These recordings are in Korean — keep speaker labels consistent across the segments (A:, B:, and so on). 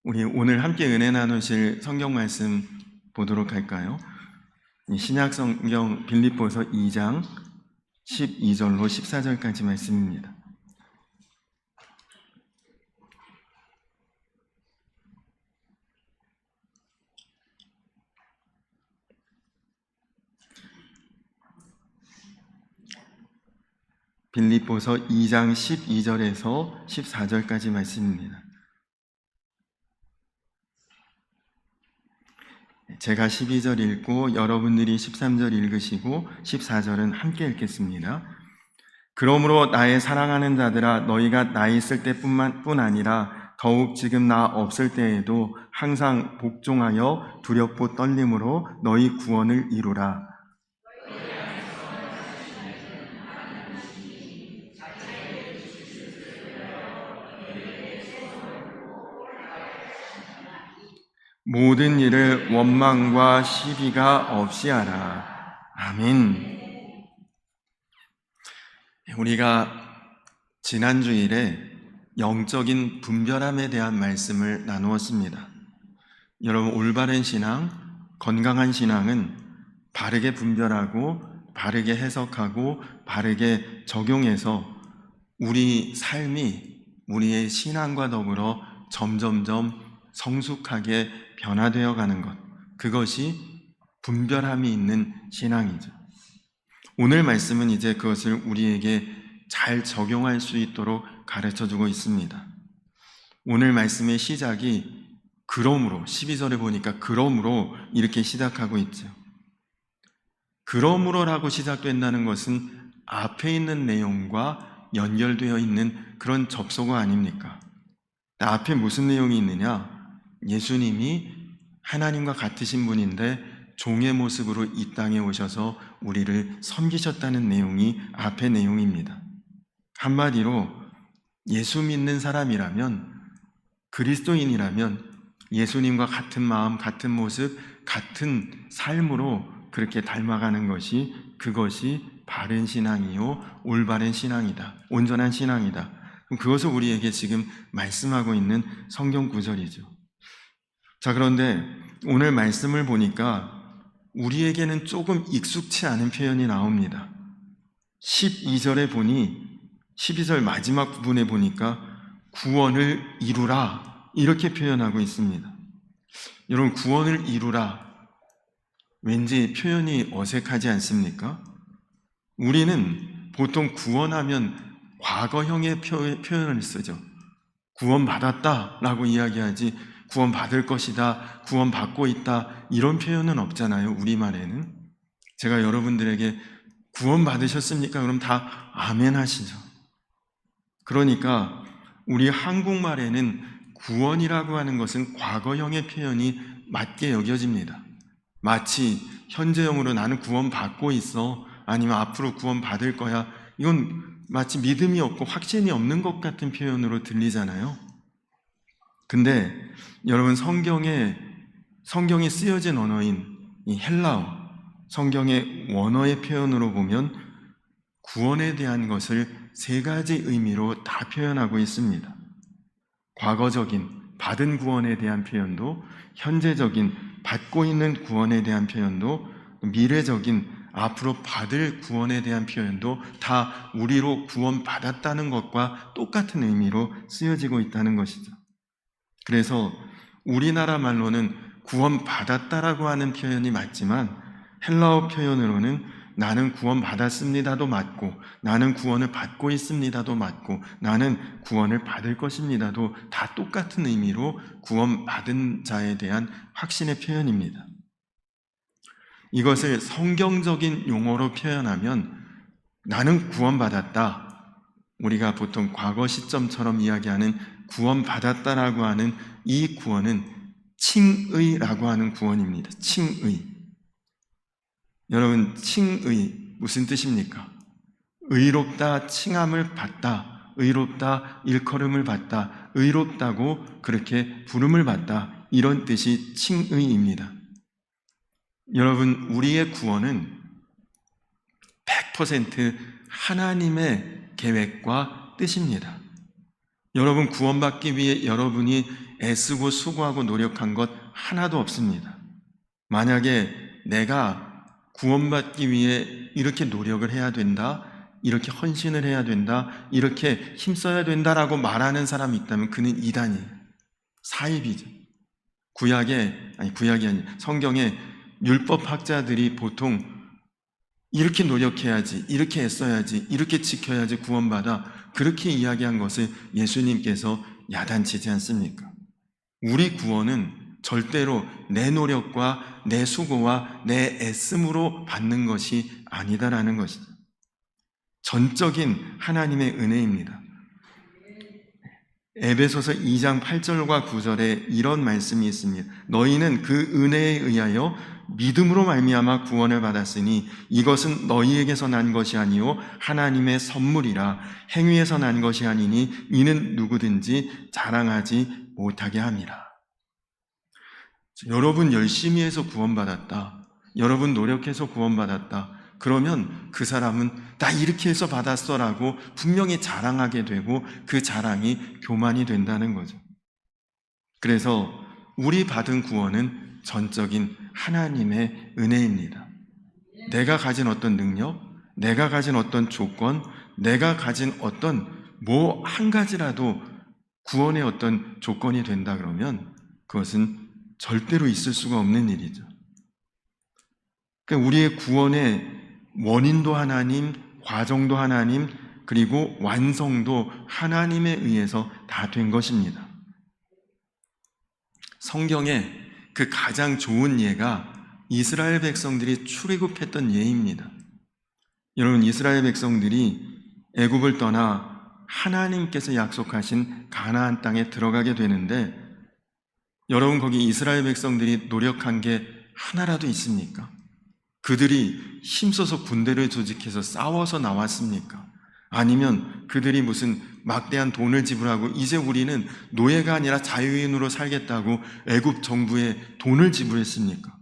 A: 우리 오늘 함께 은혜 나누실 성경 말씀 보도록 할까요? 신약 성경 빌립보서 2장 12절로 14절까지 말씀입니다. 빌립보서 2장 12절에서 14절까지 말씀입니다. 제가 12절 읽고 여러분들이 13절 읽으시고 14절은 함께 읽겠습니다. 그러므로 나의 사랑하는 자들아, 너희가 나 있을 때뿐 아니라 더욱 지금 나 없을 때에도 항상 복종하여 두렵고 떨림으로 너희 구원을 이루라. 모든 일을 원망과 시비가 없이 하라. 아멘. 우리가 지난 주일에 영적인 분별함에 대한 말씀을 나누었습니다. 여러분, 올바른 신앙, 건강한 신앙은 바르게 분별하고 바르게 해석하고 바르게 적용해서 우리 삶이 우리의 신앙과 더불어 점점점 성숙하게 변화되어 가는 것, 그것이 분별함이 있는 신앙이죠. 오늘 말씀은 이제 그것을 우리에게 잘 적용할 수 있도록 가르쳐주고 있습니다. 오늘 말씀의 시작이 그러므로, 12절에 보니까 그러므로 이렇게 시작하고 있죠. 그러므로라고 시작된다는 것은 앞에 있는 내용과 연결되어 있는 그런 접속어 아닙니까? 앞에 무슨 내용이 있느냐? 예수님이 하나님과 같으신 분인데 종의 모습으로 이 땅에 오셔서 우리를 섬기셨다는 내용이 앞의 내용입니다. 한마디로 예수 믿는 사람이라면, 그리스도인이라면 예수님과 같은 마음, 같은 모습, 같은 삶으로 그렇게 닮아가는 것이, 그것이 바른 신앙이요 올바른 신앙이다, 온전한 신앙이다. 그것을 우리에게 지금 말씀하고 있는 성경 구절이죠. 자, 그런데 오늘 말씀을 보니까 우리에게는 조금 익숙치 않은 표현이 나옵니다. 12절에 보니, 12절 마지막 부분에 보니까 구원을 이루라 이렇게 표현하고 있습니다. 여러분, 구원을 이루라, 왠지 표현이 어색하지 않습니까? 우리는 보통 구원하면 과거형의 표현을 쓰죠. 구원받았다 라고 이야기하지 구원받을 것이다, 구원받고 있다, 이런 표현은 없잖아요, 우리말에는. 제가 여러분들에게 구원받으셨습니까? 그럼 다 아멘 하시죠. 그러니까 우리 한국말에는 구원이라고 하는 것은 과거형의 표현이 맞게 여겨집니다. 마치 현재형으로 나는 구원받고 있어, 아니면 앞으로 구원받을 거야, 이건 마치 믿음이 없고 확신이 없는 것 같은 표현으로 들리잖아요. 근데 여러분, 성경이 쓰여진 언어인 이 헬라어, 성경의 원어의 표현으로 보면 구원에 대한 것을 세 가지 의미로 다 표현하고 있습니다. 과거적인 받은 구원에 대한 표현도, 현재적인 받고 있는 구원에 대한 표현도, 미래적인 앞으로 받을 구원에 대한 표현도 다 우리로 구원받았다는 것과 똑같은 의미로 쓰여지고 있다는 것이죠. 그래서 우리나라 말로는 구원받았다라고 하는 표현이 맞지만 헬라어 표현으로는 나는 구원받았습니다도 맞고, 나는 구원을 받고 있습니다도 맞고, 나는 구원을 받을 것입니다도 다 똑같은 의미로 구원받은 자에 대한 확신의 표현입니다. 이것을 성경적인 용어로 표현하면 나는 구원받았다, 우리가 보통 과거 시점처럼 이야기하는 구원받았다라고 하는 이 구원은 칭의라고 하는 구원입니다. 칭의. 여러분, 칭의 무슨 뜻입니까? 의롭다, 칭함을 받다, 의롭다, 일컬음을 받다, 의롭다고 그렇게 부름을 받다, 이런 뜻이 칭의입니다. 여러분, 우리의 구원은 100% 하나님의 계획과 뜻입니다. 여러분, 구원받기 위해 여러분이 애쓰고 수고하고 노력한 것 하나도 없습니다. 만약에 내가 구원받기 위해 이렇게 노력을 해야 된다, 이렇게 헌신을 해야 된다, 이렇게 힘써야 된다라고 말하는 사람이 있다면 그는 이단이에요. 사입이죠. 구약이 아니 성경에 율법학자들이 보통 이렇게 노력해야지, 이렇게 애써야지, 이렇게 지켜야지 구원받아, 그렇게 이야기한 것을 예수님께서 야단치지 않습니까? 우리 구원은 절대로 내 노력과 내 수고와 내 애씀으로 받는 것이 아니다라는 것이죠. 전적인 하나님의 은혜입니다. 에베소서 2장 8절과 9절에 이런 말씀이 있습니다. 너희는 그 은혜에 의하여 믿음으로 말미암아 구원을 받았으니 이것은 너희에게서 난 것이 아니요 하나님의 선물이라. 행위에서 난 것이 아니니 이는 누구든지 자랑하지 못하게 함이라. 여러분 열심히 해서 구원받았다, 여러분 노력해서 구원받았다, 그러면 그 사람은 나 이렇게 해서 받았어 라고 분명히 자랑하게 되고 그 자랑이 교만이 된다는 거죠. 그래서 우리 받은 구원은 전적인 하나님의 은혜입니다. 내가 가진 어떤 능력, 내가 가진 어떤 조건, 내가 가진 어떤 뭐 한 가지라도 구원의 어떤 조건이 된다 그러면 그것은 절대로 있을 수가 없는 일이죠. 그러니까 우리의 구원의 원인도 하나님, 과정도 하나님, 그리고 완성도 하나님에 의해서 다 된 것입니다. 성경에 그 가장 좋은 예가 이스라엘 백성들이 출애굽했던 예입니다. 여러분, 이스라엘 백성들이 애굽을 떠나 하나님께서 약속하신 가나안 땅에 들어가게 되는데, 여러분 거기 이스라엘 백성들이 노력한 게 하나라도 있습니까? 그들이 힘써서 군대를 조직해서 싸워서 나왔습니까? 아니면 그들이 무슨 막대한 돈을 지불하고 이제 우리는 노예가 아니라 자유인으로 살겠다고 애굽 정부에 돈을 지불했습니까?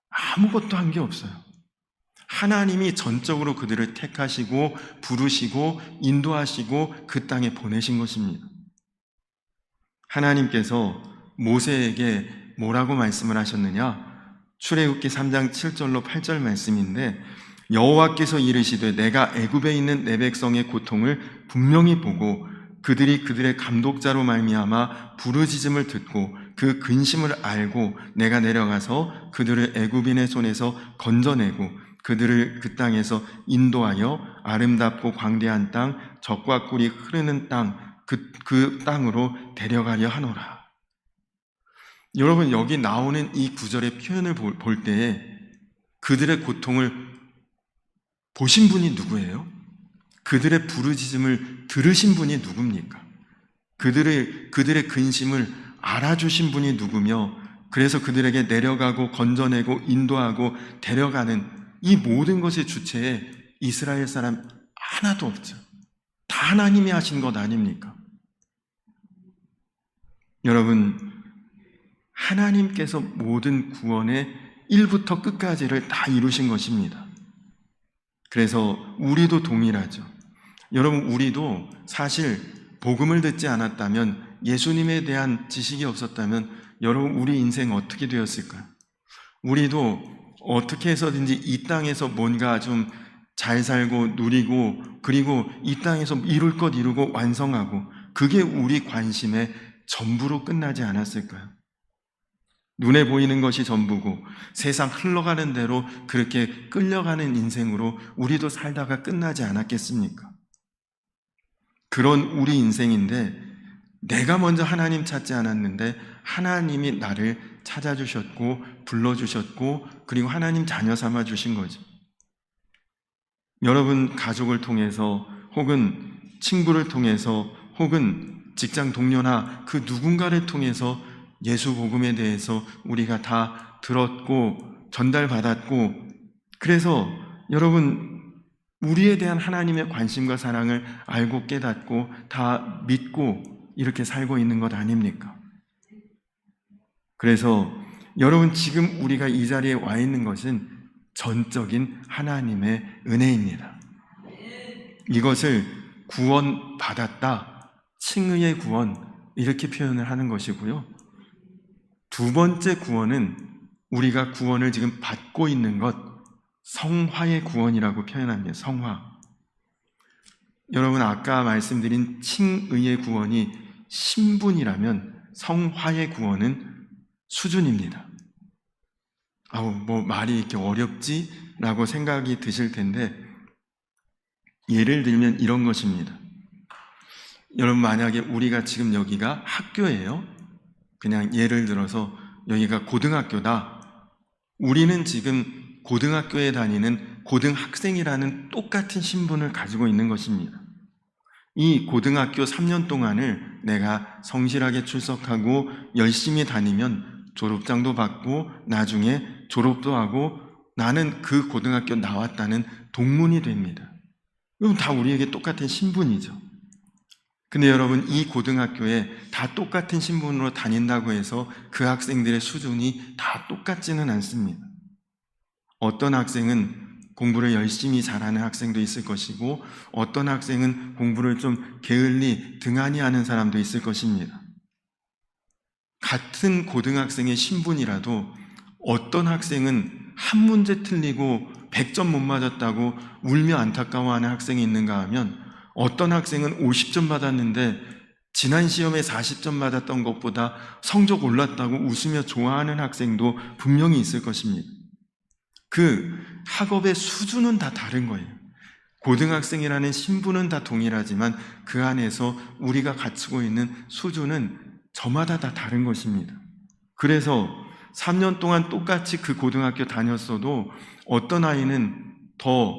A: 아무것도 한 게 없어요. 하나님이 전적으로 그들을 택하시고 부르시고 인도하시고 그 땅에 보내신 것입니다. 하나님께서 모세에게 뭐라고 말씀을 하셨느냐? 출애굽기 3장 7절로 8절 말씀인데, 여호와께서 이르시되 내가 애굽에 있는 내 백성의 고통을 분명히 보고 그들이 그들의 감독자로 말미암아 부르짖음을 듣고 그 근심을 알고 내가 내려가서 그들을 애굽인의 손에서 건져내고 그들을 그 땅에서 인도하여 아름답고 광대한 땅, 젖과 꿀이 흐르는 땅, 그 땅으로 데려가려 하노라. 여러분, 여기 나오는 이 구절의 표현을 볼 때에 그들의 고통을 보신 분이 누구예요? 그들의 부르짖음을 들으신 분이 누굽니까? 그들의 근심을 알아주신 분이 누구며, 그래서 그들에게 내려가고 건져내고 인도하고 데려가는 이 모든 것의 주체에 이스라엘 사람 하나도 없죠. 다 하나님이 하신 것 아닙니까? 여러분, 하나님께서 모든 구원의 1부터 끝까지를 다 이루신 것입니다. 그래서 우리도 동일하죠. 여러분, 우리도 사실 복음을 듣지 않았다면, 예수님에 대한 지식이 없었다면 여러분 우리 인생 어떻게 되었을까요? 우리도 어떻게 해서든지 이 땅에서 뭔가 좀 잘 살고 누리고, 그리고 이 땅에서 이룰 것 이루고 완성하고, 그게 우리 관심의 전부로 끝나지 않았을까요? 눈에 보이는 것이 전부고 세상 흘러가는 대로 그렇게 끌려가는 인생으로 우리도 살다가 끝나지 않았겠습니까? 그런 우리 인생인데, 내가 먼저 하나님 찾지 않았는데 하나님이 나를 찾아주셨고 불러주셨고 그리고 하나님 자녀 삼아 주신 거죠. 여러분 가족을 통해서 혹은 친구를 통해서 혹은 직장 동료나 그 누군가를 통해서 예수 복음에 대해서 우리가 다 들었고 전달받았고, 그래서 여러분 우리에 대한 하나님의 관심과 사랑을 알고 깨닫고 다 믿고 이렇게 살고 있는 것 아닙니까? 그래서 여러분 지금 우리가 이 자리에 와 있는 것은 전적인 하나님의 은혜입니다. 이것을 구원받았다, 칭의의 구원, 이렇게 표현을 하는 것이고요. 두 번째 구원은 우리가 구원을 지금 받고 있는 것, 성화의 구원이라고 표현합니다. 성화. 여러분, 아까 말씀드린 칭의의 구원이 신분이라면 성화의 구원은 수준입니다. 뭐 말이 이렇게 어렵지? 라고 생각이 드실 텐데, 예를 들면 이런 것입니다. 여러분, 만약에 우리가 지금 여기가 학교예요. 그냥 예를 들어서 여기가 고등학교다. 우리는 지금 고등학교에 다니는 고등학생이라는 똑같은 신분을 가지고 있는 것입니다. 이 고등학교 3년 동안을 내가 성실하게 출석하고 열심히 다니면 졸업장도 받고 나중에 졸업도 하고 나는 그 고등학교 나왔다는 동문이 됩니다. 이건 다 우리에게 똑같은 신분이죠. 근데 여러분, 이 고등학교에 다 똑같은 신분으로 다닌다고 해서 그 학생들의 수준이 다 똑같지는 않습니다. 어떤 학생은 공부를 열심히 잘하는 학생도 있을 것이고 어떤 학생은 공부를 좀 게을리 등한히 하는 사람도 있을 것입니다. 같은 고등학생의 신분이라도 어떤 학생은 한 문제 틀리고 100점 못 맞았다고 울며 안타까워하는 학생이 있는가 하면 어떤 학생은 50점 받았는데 지난 시험에 40점 받았던 것보다 성적 올랐다고 웃으며 좋아하는 학생도 분명히 있을 것입니다. 그 학업의 수준은 다 다른 거예요. 고등학생이라는 신분은 다 동일하지만 그 안에서 우리가 갖추고 있는 수준은 저마다 다 다른 것입니다. 그래서 3년 동안 똑같이 그 고등학교 다녔어도 어떤 아이는 더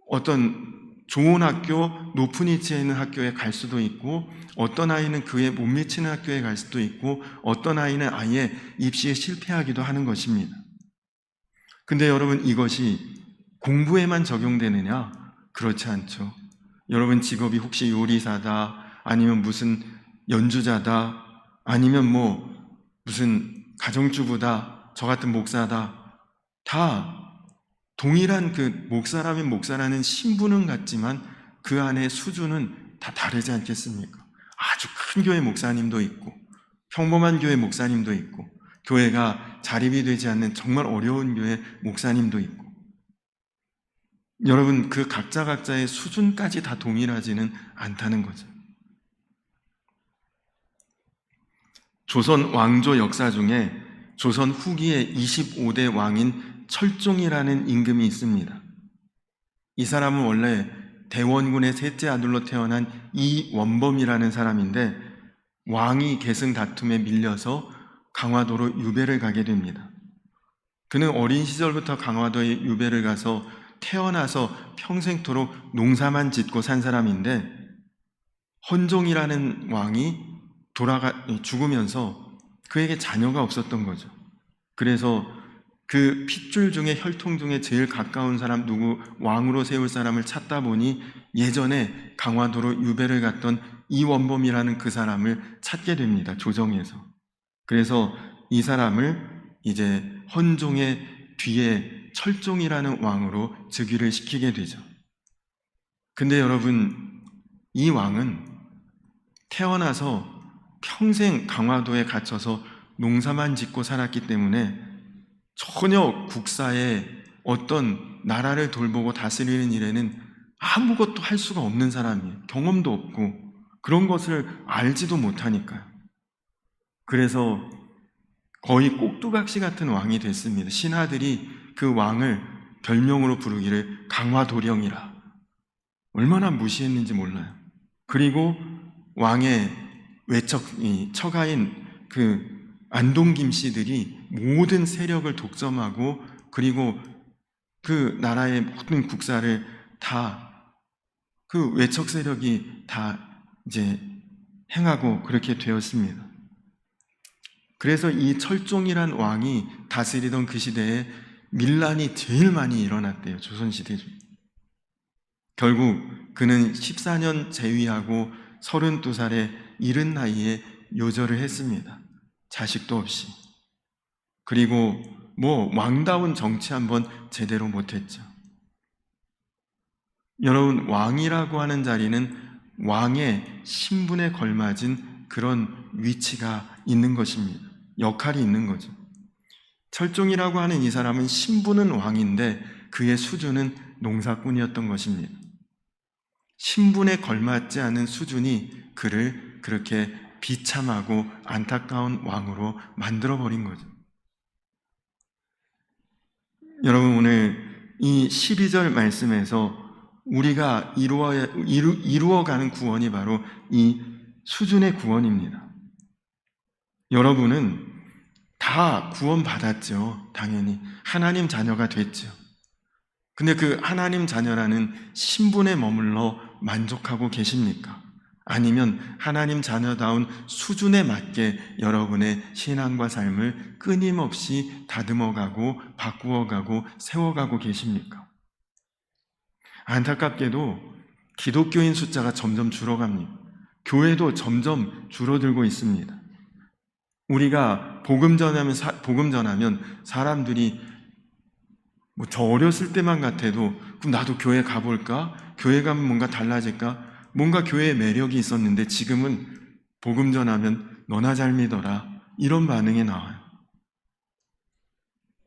A: 어떤 좋은 학교, 높은 위치에 있는 학교에 갈 수도 있고 어떤 아이는 그에 못 미치는 학교에 갈 수도 있고 어떤 아이는 아예 입시에 실패하기도 하는 것입니다. 근데 여러분, 이것이 공부에만 적용되느냐? 그렇지 않죠. 여러분 직업이 혹시 요리사다, 아니면 무슨 연주자다, 아니면 무슨 가정주부다, 저 같은 목사다, 다 동일한 그 목사라면 목사라는 신분은 같지만 그 안에 수준은 다 다르지 않겠습니까? 아주 큰 교회 목사님도 있고 평범한 교회 목사님도 있고 교회가 자립이 되지 않는 정말 어려운 교회 목사님도 있고 여러분, 그 각자의 수준까지 다 동일하지는 않다는 거죠. 조선 왕조 역사 중에 조선 후기의 25대 왕인 철종이라는 임금이 있습니다. 이 사람은 원래 대원군의 셋째 아들로 태어난 이원범이라는 사람인데 왕위 계승 다툼에 밀려서 강화도로 유배를 가게 됩니다. 그는 어린 시절부터 강화도에 유배를 가서 태어나서 평생토록 농사만 짓고 산 사람인데 헌종이라는 왕이 죽으면서 그에게 자녀가 없었던 거죠. 그래서 그 핏줄 중에 혈통 중에 제일 가까운 사람 누구 왕으로 세울 사람을 찾다 보니 예전에 강화도로 유배를 갔던 이원범이라는 그 사람을 찾게 됩니다. 조정에서. 그래서 이 사람을 이제 헌종의 뒤에 철종이라는 왕으로 즉위를 시키게 되죠. 근데 여러분, 이 왕은 태어나서 평생 강화도에 갇혀서 농사만 짓고 살았기 때문에 전혀 국사에 어떤 나라를 돌보고 다스리는 일에는 아무것도 할 수가 없는 사람이에요. 경험도 없고 그런 것을 알지도 못하니까요. 그래서 거의 꼭두각시 같은 왕이 됐습니다. 신하들이 그 왕을 별명으로 부르기를 강화도령이라. 얼마나 무시했는지 몰라요. 그리고 왕의 처가인 그 안동김 씨들이 모든 세력을 독점하고 그리고 그 나라의 모든 국사를 다 그 외척 세력이 다 이제 행하고 그렇게 되었습니다. 그래서 이 철종이란 왕이 다스리던 그 시대에 밀란이 제일 많이 일어났대요. 조선시대 중에. 결국 그는 14년 재위하고 32살에 이른 나이에 요절을 했습니다. 자식도 없이. 그리고 왕다운 정치 한번 제대로 못했죠. 여러분, 왕이라고 하는 자리는 왕의 신분에 걸맞은 그런 위치가 있는 것입니다. 역할이 있는 거죠. 철종이라고 하는 이 사람은 신분은 왕인데 그의 수준은 농사꾼이었던 것입니다. 신분에 걸맞지 않은 수준이 그를 그렇게 비참하고 안타까운 왕으로 만들어버린 거죠. 여러분, 오늘 이 12절 말씀에서 우리가 이루어가는 구원이 바로 이 수준의 구원입니다. 여러분은 다 구원받았죠. 당연히 하나님 자녀가 됐죠. 근데 그 하나님 자녀라는 신분에 머물러 만족하고 계십니까? 아니면 하나님 자녀다운 수준에 맞게 여러분의 신앙과 삶을 끊임없이 다듬어가고 바꾸어가고 세워가고 계십니까? 안타깝게도 기독교인 숫자가 점점 줄어갑니다. 교회도 점점 줄어들고 있습니다. 우리가 복음 전하면 사람들이 저 어렸을 때만 같아도 그럼 나도 교회 가볼까? 교회 가면 뭔가 달라질까? 뭔가 교회에 매력이 있었는데 지금은 복음 전하면 너나 잘 믿어라, 이런 반응이 나와요.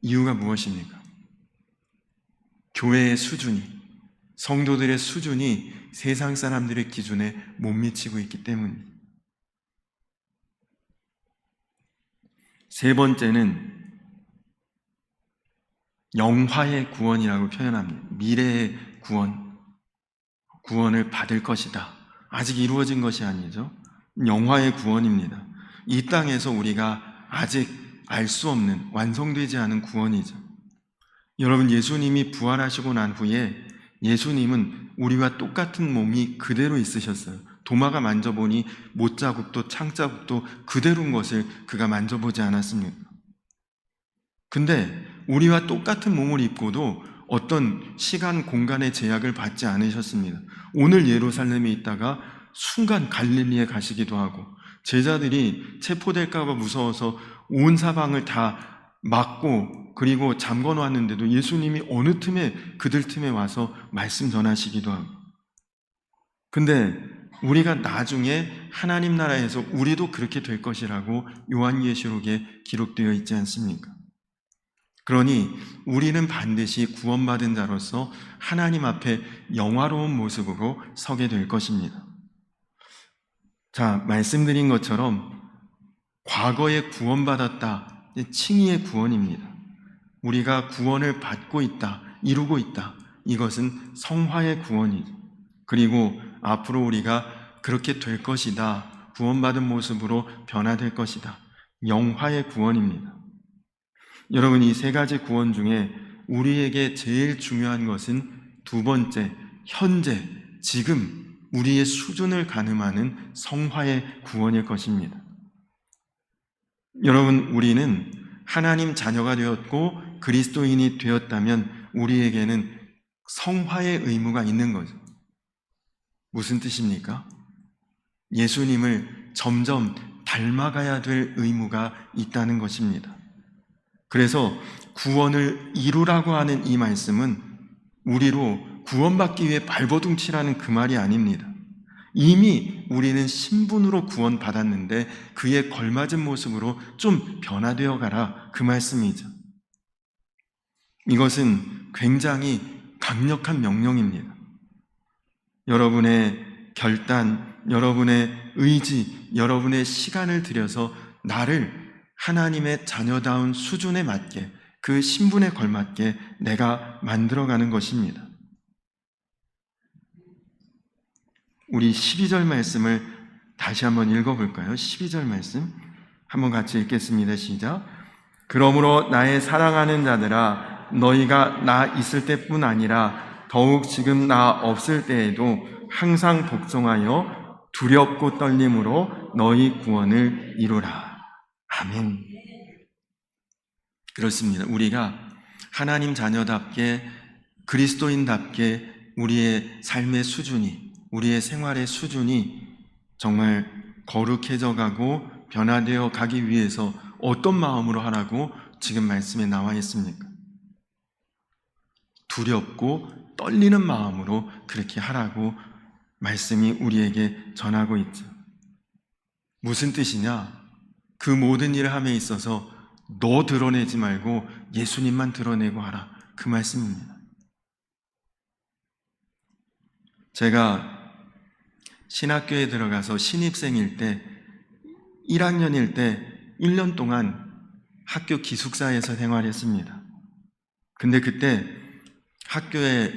A: 이유가 무엇입니까? 교회의 수준이, 성도들의 수준이 세상 사람들의 기준에 못 미치고 있기 때문입니다. 세 번째는 영화의 구원이라고 표현합니다. 미래의 구원을 받을 것이다. 아직 이루어진 것이 아니죠. 영화의 구원입니다. 이 땅에서 우리가 아직 알 수 없는, 완성되지 않은 구원이죠. 여러분, 예수님이 부활하시고 난 후에 예수님은 우리와 똑같은 몸이 그대로 있으셨어요. 도마가 만져보니 못자국도 창자국도 그대로인 것을 그가 만져보지 않았습니까? 근데 우리와 똑같은 몸을 입고도 어떤 시간, 공간의 제약을 받지 않으셨습니다. 오늘 예루살렘에 있다가 순간 갈릴리에 가시기도 하고, 제자들이 체포될까 봐 무서워서 온 사방을 다 막고 그리고 잠궈 놨는데도 예수님이 어느 틈에 그들 틈에 와서 말씀 전하시기도 하고. 근데 우리가 나중에 하나님 나라에서 우리도 그렇게 될 것이라고 요한계시록에 기록되어 있지 않습니까? 그러니 우리는 반드시 구원받은 자로서 하나님 앞에 영화로운 모습으로 서게 될 것입니다. 자, 말씀드린 것처럼 과거에 구원받았다, 칭의의 구원입니다. 우리가 구원을 받고 있다, 이루고 있다, 이것은 성화의 구원이죠. 그리고 앞으로 우리가 그렇게 될 것이다, 구원받은 모습으로 변화될 것이다, 영화의 구원입니다. 여러분, 이 세 가지 구원 중에 우리에게 제일 중요한 것은 두 번째, 현재, 지금 우리의 수준을 가늠하는 성화의 구원일 것입니다. 여러분, 우리는 하나님 자녀가 되었고 그리스도인이 되었다면 우리에게는 성화의 의무가 있는 거죠. 무슨 뜻입니까? 예수님을 점점 닮아가야 될 의무가 있다는 것입니다. 그래서 구원을 이루라고 하는 이 말씀은 우리로 구원받기 위해 발버둥 치라는 그 말이 아닙니다. 이미 우리는 신분으로 구원받았는데 그에 걸맞은 모습으로 좀 변화되어 가라, 그 말씀이죠. 이것은 굉장히 강력한 명령입니다. 여러분의 결단, 여러분의 의지, 여러분의 시간을 들여서 나를 하나님의 자녀다운 수준에 맞게, 그 신분에 걸맞게 내가 만들어가는 것입니다. 우리 12절 말씀을 다시 한번 읽어볼까요? 12절 말씀 한번 같이 읽겠습니다. 시작. 그러므로 나의 사랑하는 자들아, 너희가 나 있을 때뿐 아니라 더욱 지금 나 없을 때에도 항상 복종하여 두렵고 떨림으로 너희 구원을 이루라. 아멘. 그렇습니다. 우리가 하나님 자녀답게, 그리스도인답게 우리의 삶의 수준이, 우리의 생활의 수준이 정말 거룩해져 가고 변화되어 가기 위해서 어떤 마음으로 하라고 지금 말씀에 나와 있습니까? 두렵고 떨리는 마음으로 그렇게 하라고 말씀이 우리에게 전하고 있죠. 무슨 뜻이냐? 그 모든 일을 함에 있어서 너 드러내지 말고 예수님만 드러내고 하라. 그 말씀입니다. 제가 신학교에 들어가서 신입생일 때 1학년일 때 1년 동안 학교 기숙사에서 생활했습니다. 근데 그때 학교에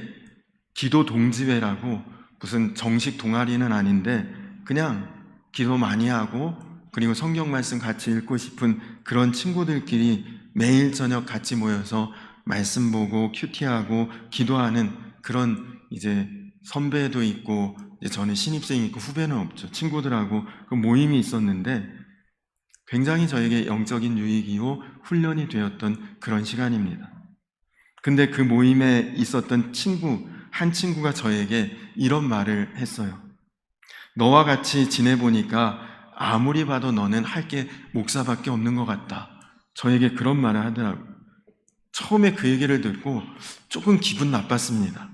A: 기도 동지회라고 무슨 정식 동아리는 아닌데 그냥 기도 많이 하고 그리고 성경 말씀 같이 읽고 싶은 그런 친구들끼리 매일 저녁 같이 모여서 말씀 보고 큐티하고 기도하는 그런 이제 선배도 있고 이제 저는 신입생이 있고 후배는 없죠. 친구들하고 그 모임이 있었는데 굉장히 저에게 영적인 유익이요 훈련이 되었던 그런 시간입니다. 근데 그 모임에 있었던 한 친구가 저에게 이런 말을 했어요. 너와 같이 지내보니까 아무리 봐도 너는 할 게 목사밖에 없는 것 같다. 저에게 그런 말을 하더라고요. 처음에 그 얘기를 듣고 조금 기분 나빴습니다.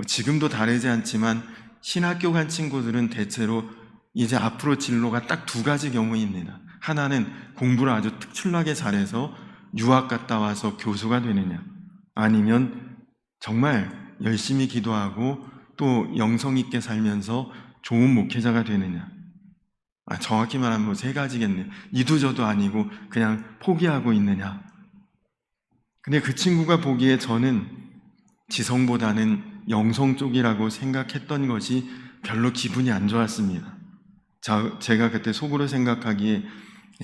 A: 지금도 다르지 않지만 신학교 간 친구들은 대체로 이제 앞으로 진로가 딱 두 가지 경우입니다. 하나는 공부를 아주 특출나게 잘해서 유학 갔다 와서 교수가 되느냐, 아니면 정말 열심히 기도하고 또 영성 있게 살면서 좋은 목회자가 되느냐. 정확히 말하면 세 가지겠네요. 이도저도 아니고 그냥 포기하고 있느냐. 근데 그 친구가 보기에 저는 지성보다는 영성 쪽이라고 생각했던 것이 별로 기분이 안 좋았습니다. 제가 그때 속으로 생각하기에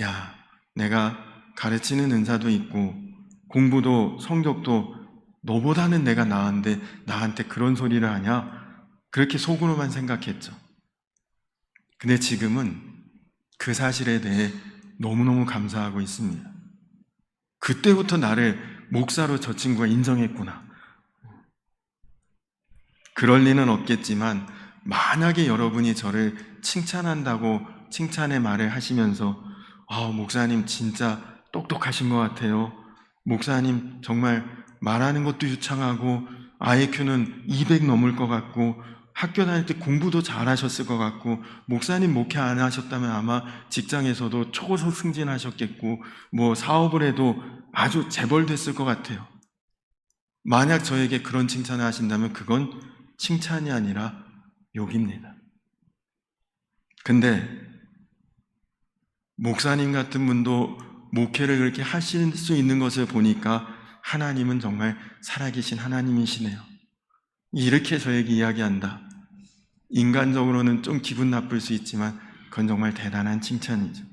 A: 야, 내가 가르치는 은사도 있고 공부도 성적도 너보다는 내가 나은데 나한테 그런 소리를 하냐? 그렇게 속으로만 생각했죠. 근데 지금은 그 사실에 대해 너무너무 감사하고 있습니다. 그때부터 나를 목사로 저 친구가 인정했구나. 그럴 리는 없겠지만 만약에 여러분이 저를 칭찬한다고 칭찬의 말을 하시면서 목사님 진짜 똑똑하신 것 같아요. 목사님 정말 말하는 것도 유창하고 IQ는 200 넘을 것 같고 학교 다닐 때 공부도 잘하셨을 것 같고 목사님 목회 안 하셨다면 아마 직장에서도 초고속 승진하셨겠고 뭐 사업을 해도 아주 재벌됐을 것 같아요. 만약 저에게 그런 칭찬을 하신다면 그건 칭찬이 아니라 욕입니다. 근데 목사님 같은 분도 목회를 그렇게 하실 수 있는 것을 보니까 하나님은 정말 살아계신 하나님이시네요. 이렇게 저에게 이야기한다. 인간적으로는 좀 기분 나쁠 수 있지만 그건 정말 대단한 칭찬이죠.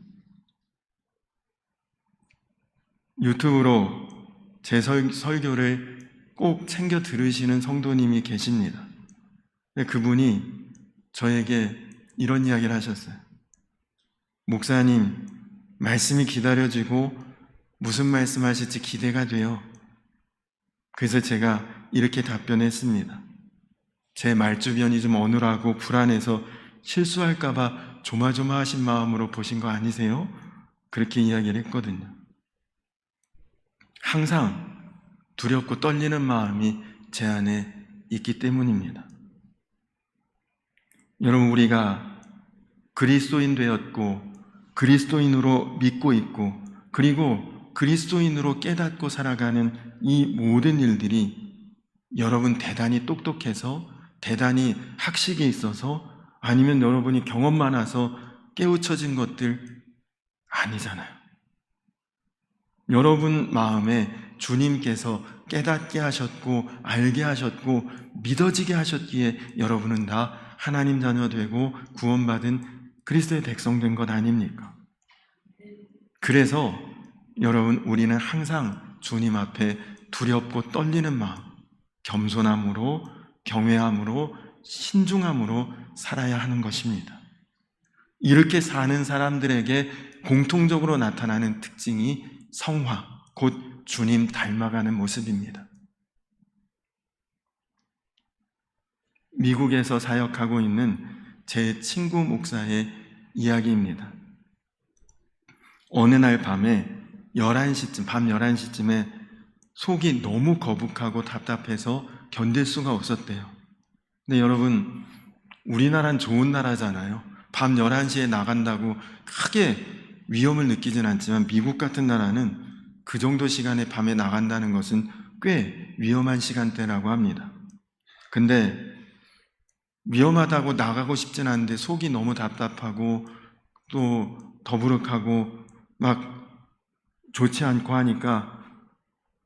A: 유튜브로 제 설교를 꼭 챙겨 들으시는 성도님이 계십니다. 근데 그분이 저에게 이런 이야기를 하셨어요. 목사님, 말씀이 기다려지고 무슨 말씀 하실지 기대가 돼요. 그래서 제가 이렇게 답변했습니다. 제 말주변이 좀 어눌하고 불안해서 실수할까봐 조마조마하신 마음으로 보신 거 아니세요? 그렇게 이야기를 했거든요. 항상 두렵고 떨리는 마음이 제 안에 있기 때문입니다. 여러분, 우리가 그리스도인 되었고 그리스도인으로 믿고 있고 그리고 그리스도인으로 깨닫고 살아가는 이 모든 일들이 여러분 대단히 똑똑해서 대단히 학식이 있어서 아니면 여러분이 경험 많아서 깨우쳐진 것들 아니잖아요. 여러분 마음에 주님께서 깨닫게 하셨고 알게 하셨고 믿어지게 하셨기에 여러분은 다 하나님 자녀 되고 구원받은 그리스도의 백성 된 것 아닙니까? 그래서 여러분, 우리는 항상 주님 앞에 두렵고 떨리는 마음, 겸손함으로, 경외함으로, 신중함으로 살아야 하는 것입니다. 이렇게 사는 사람들에게 공통적으로 나타나는 특징이 성화, 곧 주님 닮아가는 모습입니다. 미국에서 사역하고 있는 제 친구 목사의 이야기입니다. 어느 날 밤에 11시쯤, 밤 11시쯤에 속이 너무 거북하고 답답해서 견딜 수가 없었대요. 근데 여러분, 우리나라는 좋은 나라잖아요. 밤 11시에 나간다고 크게 위험을 느끼진 않지만 미국 같은 나라는 그 정도 시간에 밤에 나간다는 것은 꽤 위험한 시간대라고 합니다. 근데 위험하다고 나가고 싶진 않은데 속이 너무 답답하고 또 더부룩하고 막 좋지 않고 하니까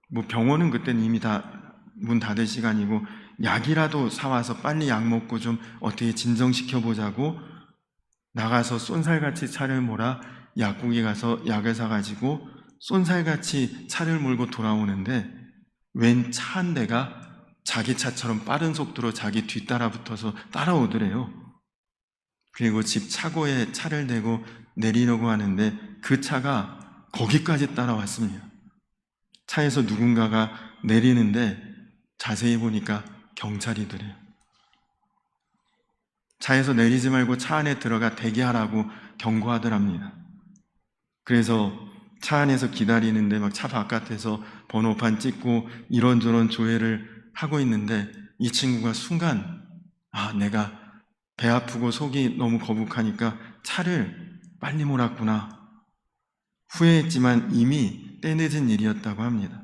A: 뭐 병원은 그때는 이미 다 문 닫을 시간이고 약이라도 사와서 빨리 약 먹고 좀 어떻게 진정시켜 보자고 나가서 쏜살같이 차를 몰아 약국에 가서 약을 사가지고 쏜살같이 차를 몰고 돌아오는데 웬 차 한 대가 자기 차처럼 빠른 속도로 자기 뒤따라 붙어서 따라오더래요. 그리고 집 차고에 차를 대고 내리려고 하는데 그 차가 거기까지 따라왔습니다. 차에서 누군가가 내리는데 자세히 보니까 경찰이더래요. 차에서 내리지 말고 차 안에 들어가 대기하라고 경고하더랍니다. 그래서 차 안에서 기다리는데 막 차 바깥에서 번호판 찍고 이런저런 조회를 하고 있는데 이 친구가 순간 내가 배 아프고 속이 너무 거북하니까 차를 빨리 몰았구나. 후회했지만 이미 때늦은 일이었다고 합니다.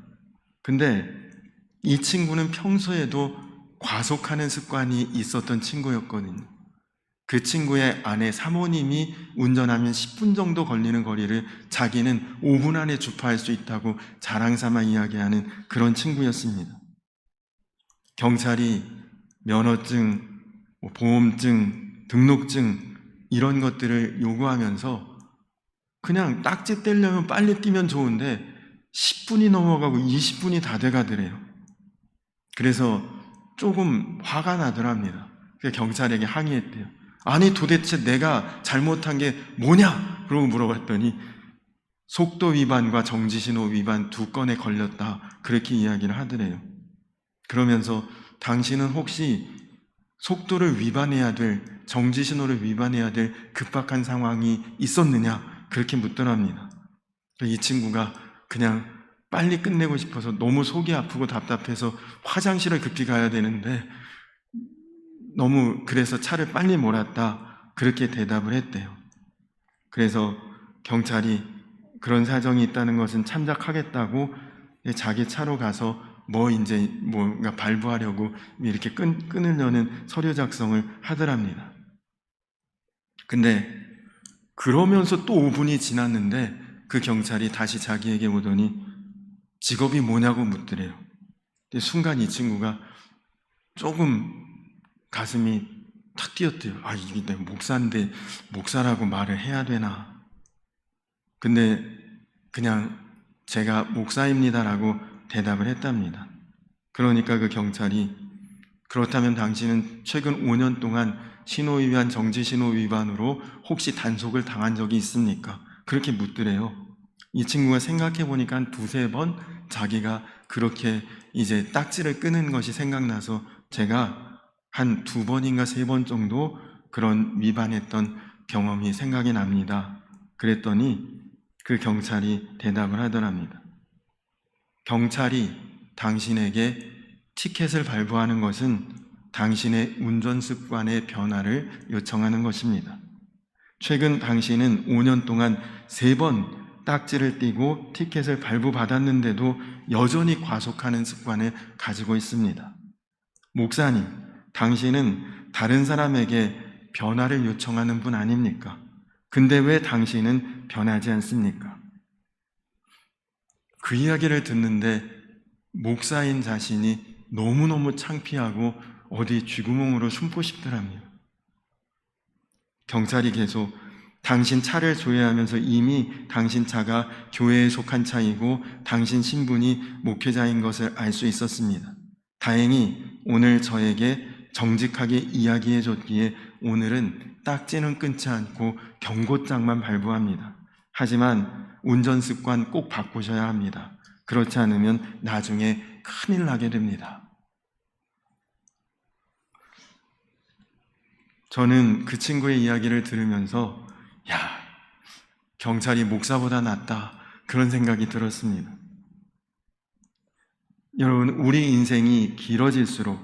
A: 근데 이 친구는 평소에도 과속하는 습관이 있었던 친구였거든요. 그 친구의 아내 사모님이 운전하면 10분 정도 걸리는 거리를 자기는 5분 안에 주파할 수 있다고 자랑삼아 이야기하는 그런 친구였습니다. 경찰이 면허증, 보험증, 등록증 이런 것들을 요구하면서 그냥 딱지 떼려면 빨리 뛰면 좋은데 10분이 넘어가고 20분이 다 돼가더래요. 그래서 조금 화가 나더랍니다. 그래서 경찰에게 항의했대요. 아니 도대체 내가 잘못한 게 뭐냐? 그러고 물어봤더니 속도 위반과 정지신호 위반 2건에 걸렸다. 그렇게 이야기를 하더래요. 그러면서 당신은 혹시 속도를 위반해야 될, 정지신호를 위반해야 될 급박한 상황이 있었느냐? 그렇게 묻더랍니다. 이 친구가 그냥 빨리 끝내고 싶어서 너무 속이 아프고 답답해서 화장실을 급히 가야 되는데 너무 그래서 차를 빨리 몰았다. 그렇게 대답을 했대요. 그래서 경찰이 그런 사정이 있다는 것은 참작하겠다고 자기 차로 가서 이제 뭔가 발부하려고 이렇게 끊으려는 서류 작성을 하더랍니다. 근데 그러면서 또 5분이 지났는데 그 경찰이 다시 자기에게 오더니 직업이 뭐냐고 묻더래요. 근데 순간 이 친구가 조금 가슴이 탁 뛰었대요. 이게 내가 목사인데 목사라고 말을 해야 되나? 근데 그냥 제가 목사입니다라고 대답을 했답니다. 그러니까 그 경찰이 그렇다면 당신은 최근 5년 동안 신호위반, 정지신호 위반으로 혹시 단속을 당한 적이 있습니까? 그렇게 묻더래요. 이 친구가 생각해보니까 한 2-3번 자기가 그렇게 이제 딱지를 끄는 것이 생각나서 제가 한 2번인가 3번 정도 그런 위반했던 경험이 생각이 납니다. 그랬더니 그 경찰이 대답을 하더랍니다. 경찰이 당신에게 티켓을 발부하는 것은 당신의 운전 습관의 변화를 요청하는 것입니다. 최근 당신은 5년 동안 3번 딱지를 띄고 티켓을 발부받았는데도 여전히 과속하는 습관을 가지고 있습니다. 목사님, 당신은 다른 사람에게 변화를 요청하는 분 아닙니까? 근데 왜 당신은 변하지 않습니까? 그 이야기를 듣는데 목사인 자신이 너무너무 창피하고 어디 쥐구멍으로 숨고 싶더랍니다. 경찰이 계속 당신 차를 조회하면서 이미 당신 차가 교회에 속한 차이고 당신 신분이 목회자인 것을 알 수 있었습니다. 다행히 오늘 저에게 정직하게 이야기해 줬기에 오늘은 딱지는 끊지 않고 경고장만 발부합니다. 하지만 운전 습관 꼭 바꾸셔야 합니다. 그렇지 않으면 나중에 큰일 나게 됩니다. 저는 그 친구의 이야기를 들으면서 경찰이 목사보다 낫다 그런 생각이 들었습니다. 여러분, 우리 인생이 길어질수록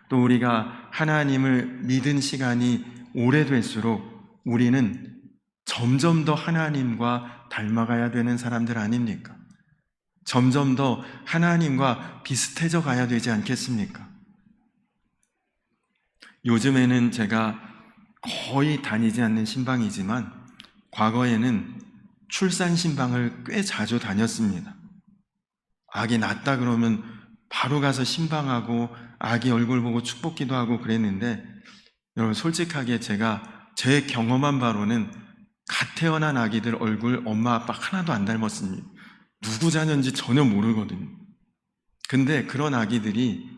A: 또 우리가 하나님을 믿은 시간이 오래될수록 우리는 점점 더 하나님과 닮아가야 되는 사람들 아닙니까? 점점 더 하나님과 비슷해져 가야 되지 않겠습니까? 요즘에는 제가 거의 다니지 않는 신방이지만 과거에는 출산 신방을 꽤 자주 다녔습니다. 아기 낳았다 그러면 바로 가서 신방하고 아기 얼굴 보고 축복기도 하고 그랬는데, 여러분 솔직하게 제가 제 경험한 바로는 갓 태어난 아기들 얼굴 엄마 아빠 하나도 안 닮았습니다. 누구 자녀인지 전혀 모르거든요. 근데 그런 아기들이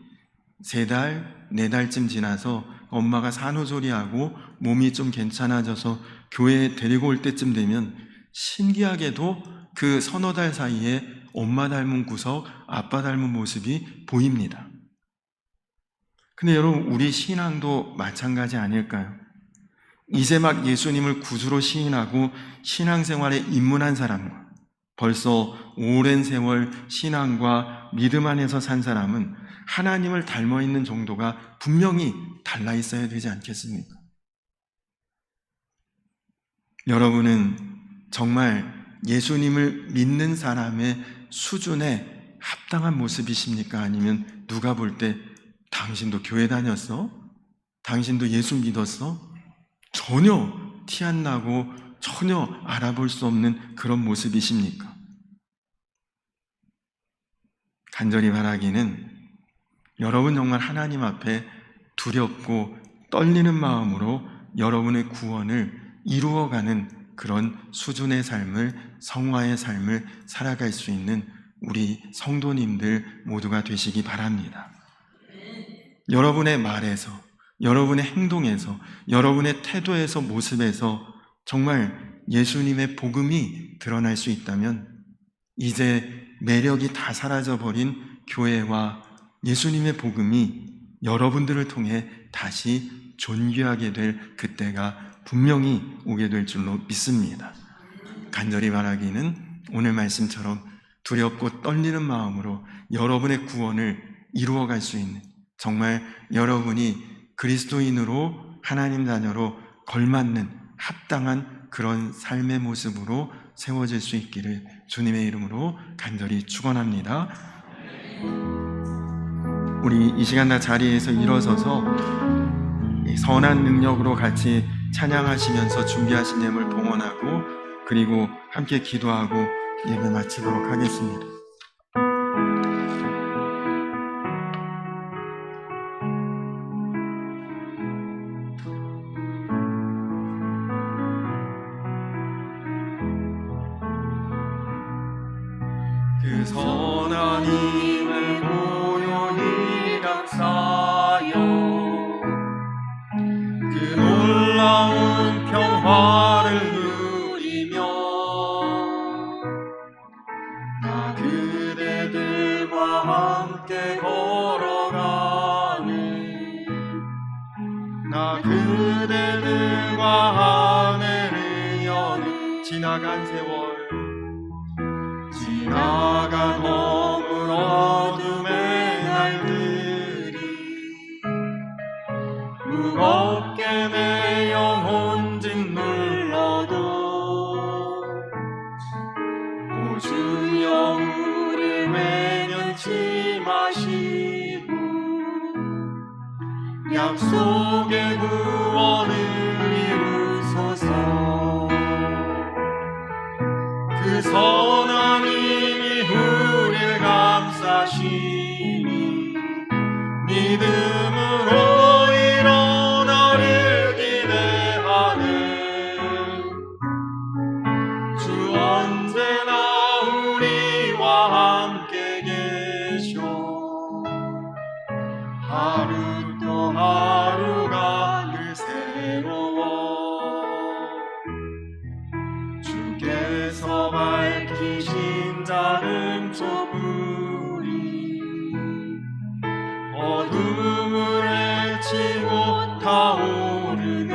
A: 3달, 4달쯤 지나서 엄마가 산후조리하고 몸이 좀 괜찮아져서 교회에 데리고 올 때쯤 되면 신기하게도 그 서너 달 사이에 엄마 닮은 구석, 아빠 닮은 모습이 보입니다. 근데 여러분, 우리 신앙도 마찬가지 아닐까요? 이제 막 예수님을 구주로 시인하고 신앙생활에 입문한 사람과 벌써 오랜 세월 신앙과 믿음 안에서 산 사람은 하나님을 닮아 있는 정도가 분명히 달라 있어야 되지 않겠습니까? 여러분은 정말 예수님을 믿는 사람의 수준에 합당한 모습이십니까? 아니면 누가 볼 때 당신도 교회 다녔어? 당신도 예수 믿었어? 전혀 티 안 나고 전혀 알아볼 수 없는 그런 모습이십니까? 간절히 바라기는 여러분 정말 하나님 앞에 두렵고 떨리는 마음으로 여러분의 구원을 이루어가는 그런 수준의 삶을, 성화의 삶을 살아갈 수 있는 우리 성도님들 모두가 되시기 바랍니다. 여러분의 말에서, 여러분의 행동에서, 여러분의 태도에서, 모습에서 정말 예수님의 복음이 드러날 수 있다면 이제 매력이 다 사라져버린 교회와 예수님의 복음이 여러분들을 통해 다시 존귀하게 될 그때가 분명히 오게 될 줄로 믿습니다. 간절히 바라기는 오늘 말씀처럼 두렵고 떨리는 마음으로 여러분의 구원을 이루어갈 수 있는, 정말 여러분이 그리스도인으로 하나님 자녀로 걸맞는 합당한 그런 삶의 모습으로 세워질 수 있기를 주님의 이름으로 간절히 축원합니다. 우리 이 시간 다 자리에서 일어서서 선한 능력으로 같이 찬양하시면서 준비하신 예물 봉헌하고 그리고 함께 기도하고 예배 마치도록 하겠습니다. 그 선한 힘을 고요히 감사하여 그 놀라운 평화를 누리며 나 그대들과 함께 걸어가네. 나 그대들과 하늘을 여는 지나간 세월, 지나간 허물 어둠의 날들이 무겁게 내 영혼 짓눌러도 오 주여 우릴 외면치 마시고 약속의 구원을 이루소서. 그 선한 힘이 우릴 감싸시니 믿음으로 일어나를 기대하네. 주 언제나 우리와 함께 계셔. 하루 또 하루가 늘 새로워. 주께서 밝히신 작은 촛불이 어둠을 헤치고 타오르네.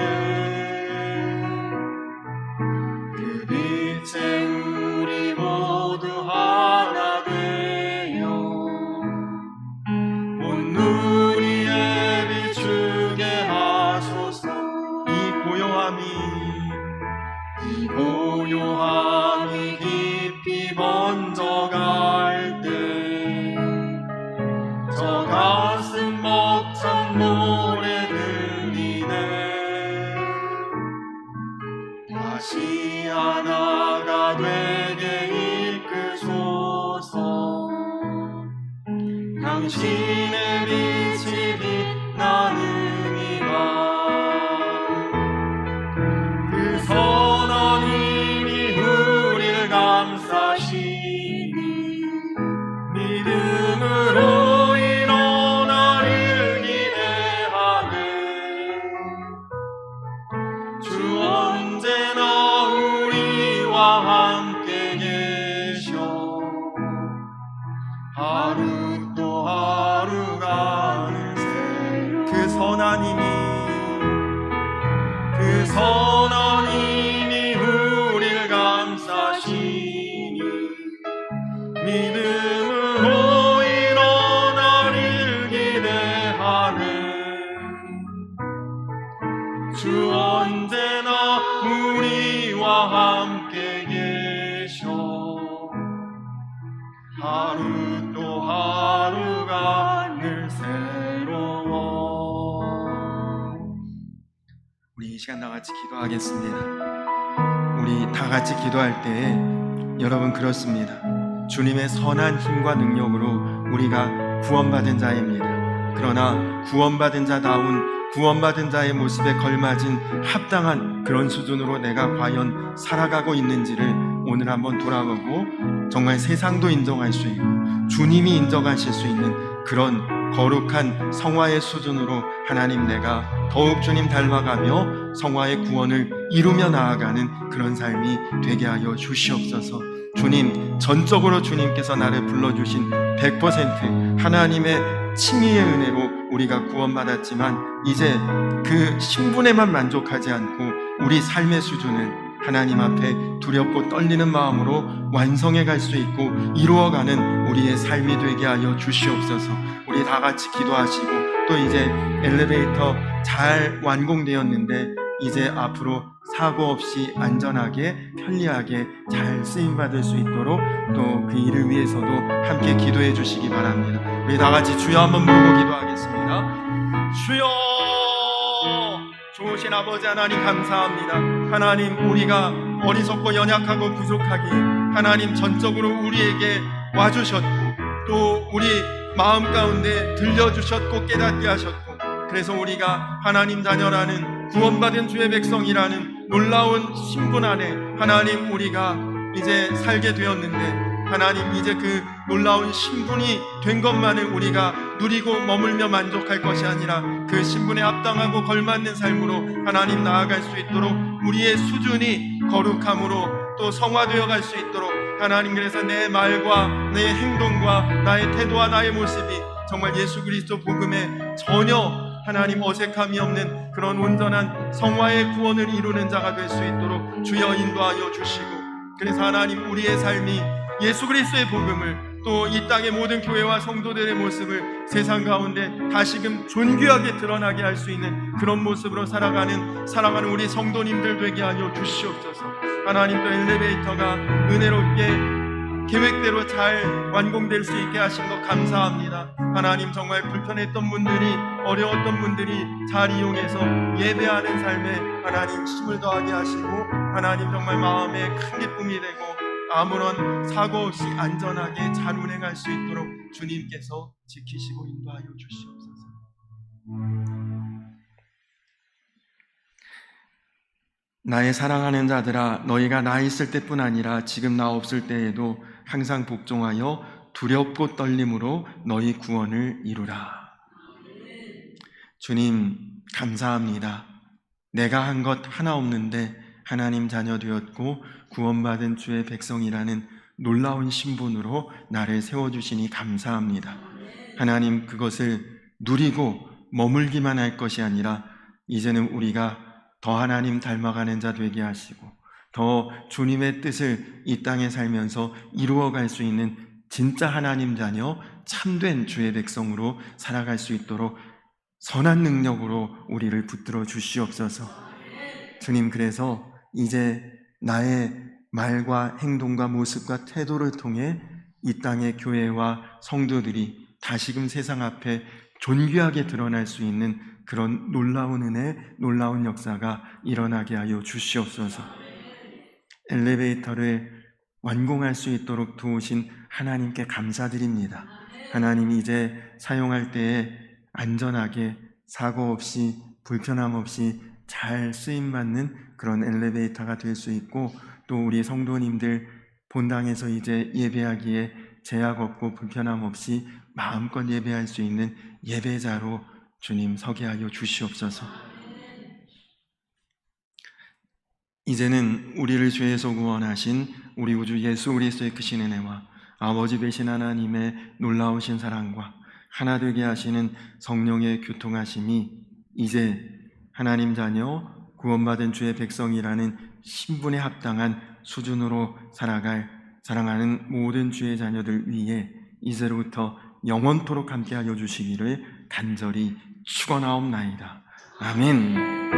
A: 그 빛에 우리 모두 하나 되어 온 눈이 비추게 하소서. 이 고요함이 당신의 빛이 빛나느니라. 그 선한 힘이 우리를 감싸시니 믿음으로 일어나를 기대하네. 주 언제나 우리와 함께 계셔. 하루 또 하루 가는 새로 그 선한 힘이 우리를 감싸시니 믿음으로 일어나를 기대하네. 주 언제나 우리와 함께 계셔. 하루 또 하루가 늘 새로워. 우리 이 시간 다 같이 기도하겠습니다. 우리 다 같이 기도할 때 여러분 그렇습니다. 주님의 선한 힘과 능력으로 우리가 구원받은 자입니다. 그러나 구원받은 자다운 구원받은 자의 모습에 걸맞은 합당한 그런 수준으로 내가 과연 살아가고 있는지를 오늘 한번 돌아보고 정말 세상도 인정할 수 있고 주님이 인정하실 수 있는 그런 거룩한 성화의 수준으로 하나님 내가 더욱 주님 닮아가며 성화의 구원을 이루며 나아가는 그런 삶이 되게 하여 주시옵소서. 주님, 전적으로 주님께서 나를 불러주신 100% 하나님의 칭의의 은혜로 우리가 구원받았지만 이제 그 신분에만 만족하지 않고 우리 삶의 수준을 하나님 앞에 두렵고 떨리는 마음으로 완성해 갈 수 있고 이루어가는 우리의 삶이 되게 하여 주시옵소서. 우리 다 같이 기도하시고 또 이제 엘리베이터 잘 완공되었는데 이제 앞으로 사고 없이 안전하게 편리하게 잘 쓰임받을 수 있도록 또 그 일을 위해서도 함께 기도해 주시기 바랍니다. 우리 다 같이 주여 한번 부르고 기도하겠습니다. 주여, 좋으신 아버지 하나님 감사합니다. 하나님, 우리가 어리석고 연약하고 부족하기에 하나님 전적으로 우리에게 와주셨고 또 우리 마음 가운데 들려주셨고 깨닫게 하셨고 그래서 우리가 하나님 자녀라는 구원받은 주의 백성이라는 놀라운 신분 안에 하나님 우리가 이제 살게 되었는데 하나님 이제 그 놀라운 신분이 된 것만을 우리가 누리고 머물며 만족할 것이 아니라 그 신분에 합당하고 걸맞는 삶으로 하나님 나아갈 수 있도록 우리의 수준이 거룩함으로 또 성화되어 갈 수 있도록 하나님 그래서 내 말과 내 행동과 나의 태도와 나의 모습이 정말 예수 그리스도 복음에 전혀 하나님 어색함이 없는 그런 온전한 성화의 구원을 이루는 자가 될 수 있도록 주여 인도하여 주시고 그래서 하나님 우리의 삶이 예수 그리스도의 복음을 또 이 땅의 모든 교회와 성도들의 모습을 세상 가운데 다시금 존귀하게 드러나게 할 수 있는 그런 모습으로 살아가는 사랑하는 우리 성도님들 되게 하여 주시옵소서. 하나님 또 엘리베이터가 은혜롭게 계획대로 잘 완공될 수 있게 하신 것 감사합니다. 하나님 정말 불편했던 분들이 어려웠던 분들이 잘 이용해서 예배하는 삶에 하나님 힘을 더하게 하시고 하나님 정말 마음에 큰 기쁨이 되고 아무런 사고 없이 안전하게 잘 운행할 수 있도록 주님께서 지키시고 인도하여 주시옵소서. 나의 사랑하는 자들아 너희가 나 있을 때뿐 아니라 지금 나 없을 때에도 항상 복종하여 두렵고 떨림으로 너희 구원을 이루라. 주님 감사합니다. 내가 한 것 하나 없는데 하나님 자녀 되었고 구원받은 주의 백성이라는 놀라운 신분으로 나를 세워주시니 감사합니다. 하나님 그것을 누리고 머물기만 할 것이 아니라 이제는 우리가 더 하나님 닮아가는 자 되게 하시고 더 주님의 뜻을 이 땅에 살면서 이루어갈 수 있는 진짜 하나님 자녀 참된 주의 백성으로 살아갈 수 있도록 선한 능력으로 우리를 붙들어 주시옵소서. 주님 그래서 이제 나의 말과 행동과 모습과 태도를 통해 이 땅의 교회와 성도들이 다시금 세상 앞에 존귀하게 드러날 수 있는 그런 놀라운 은혜, 놀라운 역사가 일어나게 하여 주시옵소서. 엘리베이터를 완공할 수 있도록 도우신 하나님께 감사드립니다. 하나님이 이제 사용할 때에 안전하게 사고 없이 불편함 없이 잘 쓰임받는 그런 엘리베이터가 될 수 있고, 또 우리 성도님들 본당에서 이제 예배하기에 제약 없고 불편함 없이 마음껏 예배할 수 있는 예배자로 주님 서게 하여 주시옵소서. 이제는 우리를 죄에서 구원하신 우리 우주 예수 그리스도의 크신 은혜와 아버지 되신 하나님의 놀라우신 사랑과 하나 되게 하시는 성령의 교통하심이 이제 하나님 자녀 구원받은 주의 백성이라는 신분에 합당한 수준으로 살아갈 사랑하는 모든 주의 자녀들 위에 이제로부터 영원토록 함께하여 주시기를 간절히 축원하옵나이다. 아멘.